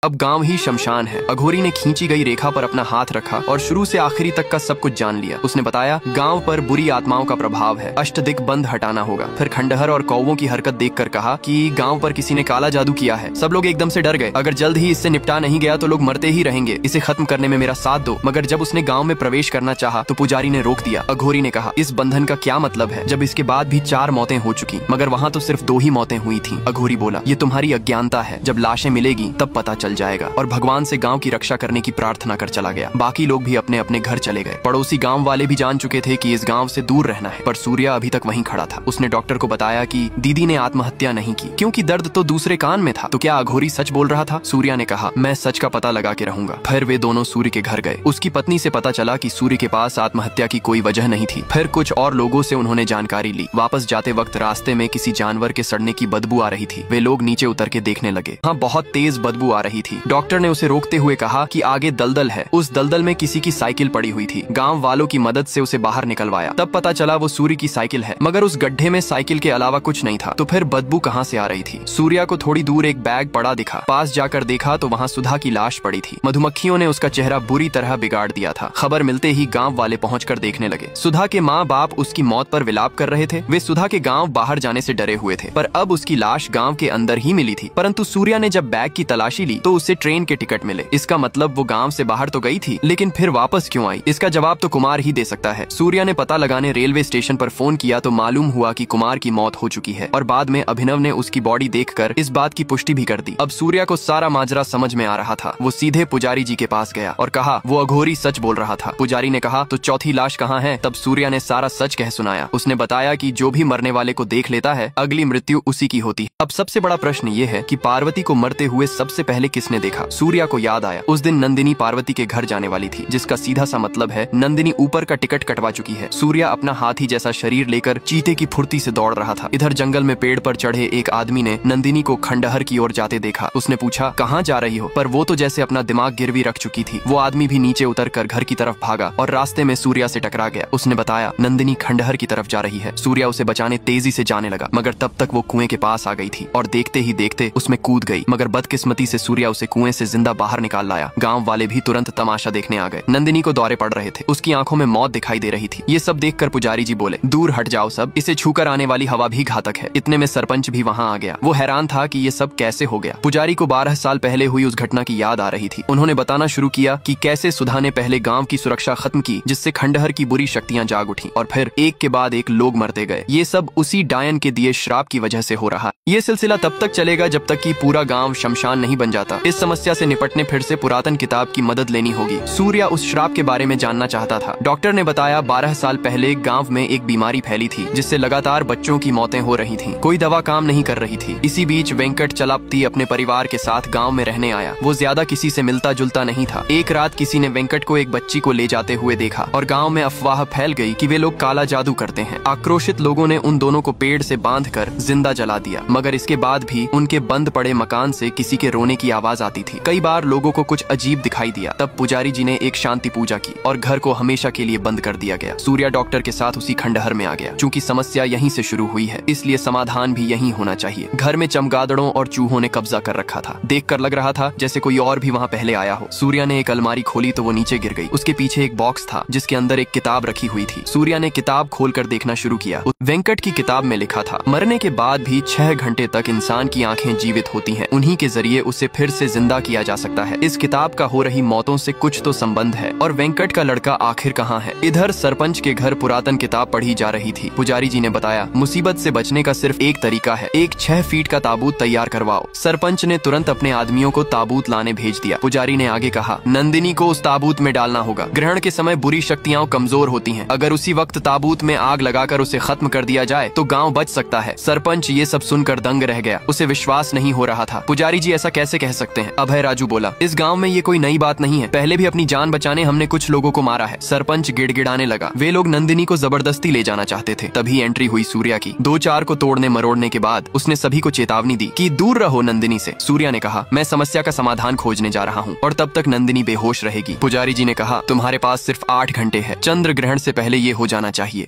अब गांव ही शमशान है। अघोरी ने खींची गई रेखा पर अपना हाथ रखा और शुरू से आखिरी तक का सब कुछ जान लिया। उसने बताया, गांव पर बुरी आत्माओं का प्रभाव है, अष्टदिक बंद हटाना होगा। फिर खंडहर और कौवों की हरकत देखकर कहा कि गांव पर किसी ने काला जादू किया है। सब लोग एकदम से डर गए। अगर जल्द ही इससे निपटा नहीं गया तो लोग मरते ही रहेंगे। इसे खत्म करने में मेरा साथ दो। मगर जब उसने गाँव में प्रवेश करना चाहा तो पुजारी ने रोक दिया। अघोरी ने कहा, इस बंधन का क्या मतलब है जब इसके बाद भी 4 मौतें हो चुकी, मगर वहाँ तो सिर्फ 2 ही मौतें हुई थी। अघोरी बोला, ये तुम्हारी अज्ञानता है। जब लाशें मिलेगी तब पता चल जाएगा। और भगवान से गांव की रक्षा करने की प्रार्थना कर चला गया। बाकी लोग भी अपने अपने घर चले गए। पड़ोसी गांव वाले भी जान चुके थे कि इस गांव से दूर रहना है, पर सूर्या अभी तक वहीं खड़ा था। उसने डॉक्टर को बताया कि दीदी ने आत्महत्या नहीं की, क्योंकि दर्द तो दूसरे कान में था। तो क्या अघोरी सच बोल रहा था? सूर्या ने कहा, मैं सच का पता लगा के रहूंगा। फिर वे दोनों सूर्य के घर गए। उसकी पत्नी से पता चला कि सूर्य के पास आत्महत्या की कोई वजह नहीं थी। फिर कुछ और लोगों से उन्होंने जानकारी ली। वापस जाते वक्त रास्ते में किसी जानवर के सड़ने की बदबू आ रही थी। वे लोग नीचे उतर के देखने लगे। हाँ, बहुत तेज बदबू आ रही थी। डॉक्टर ने उसे रोकते हुए कहा कि आगे दलदल है। उस दलदल में किसी की साइकिल पड़ी हुई थी। गांव वालों की मदद से उसे बाहर निकलवाया। तब पता चला वो सूर्य की साइकिल है, मगर उस गड्ढे में साइकिल के अलावा कुछ नहीं था। तो फिर बदबू कहां से आ रही थी? सूर्या को थोड़ी दूर एक बैग पड़ा दिखा। पास जाकर देखा तो वहां सुधा की लाश पड़ी थी। मधुमक्खियों ने उसका चेहरा बुरी तरह बिगाड़ दिया था। खबर मिलते ही गांव वाले पहुंचकर देखने लगे। सुधा के माँ बाप उसकी मौत पर विलाप कर रहे थे। वे सुधा के गांव बाहर जाने से डरे हुए थे, पर अब उसकी लाश गांव के अंदर ही मिली थी। परंतु सूर्या ने जब बैग की तलाशी ली तो उसे ट्रेन के टिकट मिले। इसका मतलब वो गांव से बाहर तो गई थी, लेकिन फिर वापस क्यों आई? इसका जवाब तो कुमार ही दे सकता है। सूर्या ने पता लगाने रेलवे स्टेशन पर फोन किया तो मालूम हुआ कि कुमार की मौत हो चुकी है। और बाद में अभिनव ने उसकी बॉडी देखकर इस बात की पुष्टि भी कर दी। अब सूर्या को सारा माजरा समझ में आ रहा था। वो सीधे पुजारी जी के पास गया और कहा, वो अघोरी सच बोल रहा था। पुजारी ने कहा, तो चौथी लाश कहाँ है? तब सूर्या ने सारा सच कह सुनाया। उसने बताया कि जो भी मरने वाले को देख लेता है, अगली मृत्यु उसी की होती है। अब सबसे बड़ा प्रश्न ये है कि पार्वती को मरते हुए सबसे पहले किसने देखा? सूर्या को याद आया, उस दिन नंदिनी पार्वती के घर जाने वाली थी, जिसका सीधा सा मतलब है नंदिनी ऊपर का टिकट कटवा चुकी है। सूर्या अपना हाथी जैसा शरीर लेकर चीते की फुर्ती से दौड़ रहा था। इधर जंगल में पेड़ पर चढ़े एक आदमी ने नंदिनी को खंडहर की ओर जाते देखा। उसने पूछा, कहाँ जा रही हो? पर वो तो जैसे अपना दिमाग गिरवी रख चुकी थी। वो आदमी भी नीचे उतरकर घर की तरफ भागा और रास्ते में सूर्या से टकरा गया। उसने बताया, नंदिनी खंडहर की तरफ जा रही है। सूर्या उसे बचाने तेजी से जाने लगा, मगर तब तक वो कुएं के पास आ गई थी और देखते ही देखते उसमें कूद गई। मगर बदकिस्मती से सूर्या उसे कुएं से जिंदा बाहर निकाल लाया। गाँव वाले भी तुरंत तमाशा देखने आ गए। नंदिनी को दौरे पड़ रहे थे। उसकी आंखों में मौत दिखाई दे रही थी। ये सब देखकर पुजारी जी बोले, दूर हट जाओ सब, इसे छूकर आने वाली हवा भी घातक है। इतने में सरपंच भी वहां आ गया। वो हैरान था कि ये सब कैसे हो गया। पुजारी को 12 साल पहले हुई उस घटना की याद आ रही थी। उन्होंने बताना शुरू किया कि कैसे सुधा ने पहले गांव की सुरक्षा खत्म की, जिससे खंडहर की बुरी शक्तियां जाग उठी और फिर एक के बाद एक लोग मरते गए। ये सब उसी डायन के दिए श्राप की वजह से हो रहा। ये सिलसिला तब तक चलेगा जब तक कि पूरा गांव शमशान नहीं बन जाता। इस समस्या से निपटने फिर से पुरातन किताब की मदद लेनी होगी। सूर्या उस श्राप के बारे में जानना चाहता था। डॉक्टर ने बताया, 12 साल पहले गांव में एक बीमारी फैली थी, जिससे लगातार बच्चों की मौतें हो रही थीं। कोई दवा काम नहीं कर रही थी। इसी बीच वेंकट चलापती अपने परिवार के साथ गांव में रहने आया। वो ज्यादा किसी से मिलता जुलता नहीं था। एक रात किसी ने वेंकट को एक बच्ची को ले जाते हुए देखा और गांव में अफवाह फैल गई कि वे लोग काला जादू करते हैं। आक्रोशित लोगों ने उन दोनों को पेड़ से बांधकर जिंदा जला दिया, मगर इसके बाद भी उनके बंद पड़े मकान से किसी के रोने की आवाज आती थी। कई बार लोगों को कुछ अजीब दिखाई दिया। तब पुजारी जी ने एक शांति पूजा की और घर को हमेशा के लिए बंद कर दिया गया। सूर्या डॉक्टर के साथ उसी खंडहर में आ गया। चूंकि समस्या यहीं से शुरू हुई है, इसलिए समाधान भी यहीं होना चाहिए। घर में चमगादड़ों और चूहों ने कब्जा कर रखा था। देखकर लग रहा था जैसे कोई और भी वहाँ पहले आया हो। सूर्या ने एक अलमारी खोली तो वो नीचे गिर गई। उसके पीछे एक बॉक्स था जिसके अंदर एक किताब रखी हुई थी। सूर्या ने किताब खोलकर देखना शुरू किया। वेंकट की किताब में लिखा था, मरने के बाद भी 6 घंटे तक इंसान की आंखें जीवित होती हैं। उन्हीं के जरिए उसे फिर से जिंदा किया जा सकता है। इस किताब का हो रही मौतों से कुछ तो संबंध है। और वेंकट का लड़का आखिर कहाँ है? इधर सरपंच के घर पुरातन किताब पढ़ी जा रही थी। पुजारी जी ने बताया, मुसीबत से बचने का सिर्फ एक तरीका है, एक 6 फीट का ताबूत तैयार करवाओ। सरपंच ने तुरंत अपने आदमियों को ताबूत लाने भेज दिया। पुजारी ने आगे कहा, नंदिनी को उस ताबूत में डालना होगा। ग्रहण के समय बुरी शक्तियां कमजोर होती हैं। अगर उसी वक्त ताबूत में आग लगाकर उसे खत्म कर दिया जाए तो गाँव बच सकता है। सरपंच ये सब सुनकर दंग रह गया। उसे विश्वास नहीं हो रहा था। पुजारी जी ऐसा कैसे कह सकते हैं? अभय राजू बोला, इस गाँव में ये कोई नई बात नहीं है। पहले भी अपनी जान बचाने हमने कुछ लोगों को मारा है। सरपंच गिड़गिड़ाने लगा। वे लोग नंदिनी को जबरदस्ती ले जाना चाहते थे। तभी एंट्री हुई सूर्या की। 2-4 को तोड़ने मरोड़ने के बाद उसने सभी को चेतावनी दी कि दूर रहो नंदिनी से। सूर्या ने कहा, मैं समस्या का समाधान खोजने जा रहा हूँ और तब तक नंदिनी बेहोश रहेगी। पुजारी जी ने कहा, तुम्हारे पास सिर्फ 8 घंटे है। चंद्र ग्रहण से पहले ये हो जाना चाहिए।